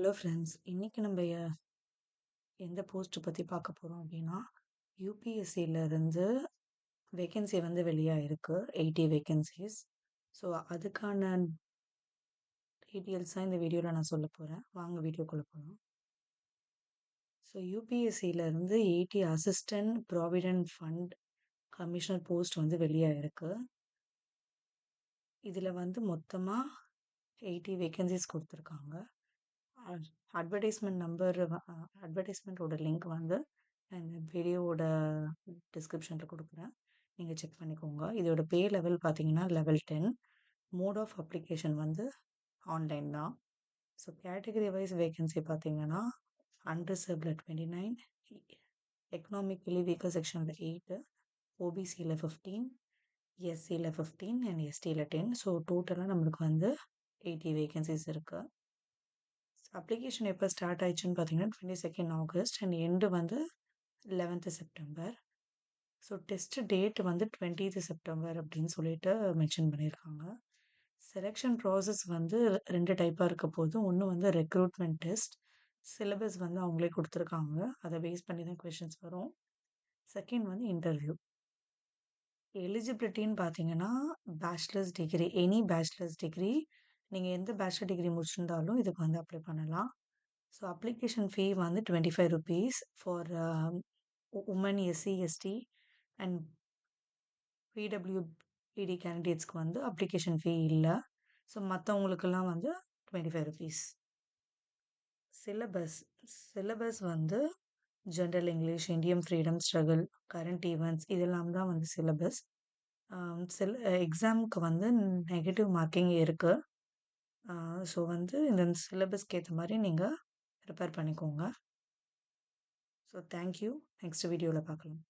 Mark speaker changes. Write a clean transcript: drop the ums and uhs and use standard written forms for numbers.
Speaker 1: Hello friends. இன்னைக்கு நம்ம எந்த போஸ்ட் பத்தி பார்க்க போறோம் அப்படின்னா, யூபிஎஸ்சில இருந்து வேகன்சி வந்து வெளியாயிருக்கு. 80 வேகன்சிஸ். ஸோ அதுக்கான டீட்டெயில்ஸ் தான் இந்த வீடியோல நான் சொல்ல போறேன். வாங்க வீடியோக்குள்ள போலாம். ஸோ யூபிஎஸ்சில இருந்து 80 assistant provident fund commissioner post வந்து வெளியாயிருக்கு. இதுல வந்து மொத்தமா 80 வேகன்சிஸ் கொடுத்துருக்காங்க. அட்வர்டைஸ்மெண்ட்டோட லிங்க் வந்து அந்த வீடியோவோட டிஸ்கிரிப்ஷனில் கொடுக்குறேன். நீங்கள் செக் பண்ணிக்கோங்க. இதோட பே லெவல் பார்த்தீங்கன்னா லெவல் 10. மோட் ஆஃப் அப்ளிகேஷன் வந்து ஆன்லைன் தான். ஸோ கேட்டகரி வைஸ் வேகன்சி பார்த்தீங்கன்னா அன்ரிசர்வ்டில் 29, எக்கனாமிக்கலி வீக்கர் செக்ஷனில் 8, ஓபிசியில் 15, எஸ்சியில் 15 அண்ட் எஸ்டியில் 10. ஸோ டோட்டலாக நம்மளுக்கு வந்து 80 வேகன்சிஸ் இருக்குது. அப்ளிகேஷன் எப்போ ஸ்டார்ட் ஆயிடுச்சுன்னு பார்த்தீங்கன்னா 22 ஆகஸ்ட் அண்ட் எண்டு வந்து 11th September. So test date வந்து 20th செப்டம்பர் அப்படின்னு சொல்லிட்டு மென்ஷன் பண்ணியிருக்காங்க. செலெக்ஷன் ப்ராசஸ் வந்து 2 டைப்பாக இருக்க போது. ஒன்று வந்து ரெக்ரூட்மெண்ட் டெஸ்ட். சிலபஸ் வந்து அவங்களே கொடுத்துருக்காங்க. அதை பேஸ் பண்ணி தான் கொஷின்ஸ் வரும். செகண்ட் வந்து இன்டர்வியூ. எலிஜிபிலிட்டின்னு பார்த்தீங்கன்னா bachelors degree, any bachelors degree, நீங்கள் எந்த பேச்சுலர் டிகிரி முடிச்சிருந்தாலும் இதுக்கு வந்து அப்ளை பண்ணலாம். ஸோ அப்ளிகேஷன் ஃபீ வந்து 25 rupees for women, SC, ST and PWBD கேண்டிடேட்ஸ்க்கு வந்து அப்ளிகேஷன் ஃபீ இல்லை. ஸோ மற்றவங்களுக்கெல்லாம் வந்து 25 rupees. சிலபஸ் வந்து general English, Indian freedom struggle, current events இதெல்லாம் தான் வந்து சிலபஸ். எக்ஸாமுக்கு வந்து நெகட்டிவ் மார்க்கிங் இருக்குது. ஸோ வந்து இந்த சிலபஸ்க்கு ஏற்ற மாதிரி நீங்கள் ப்ரிப்பேர் பண்ணிக்கோங்க. So thank you. நெக்ஸ்ட் வீடியோவில் பார்க்கலாம்.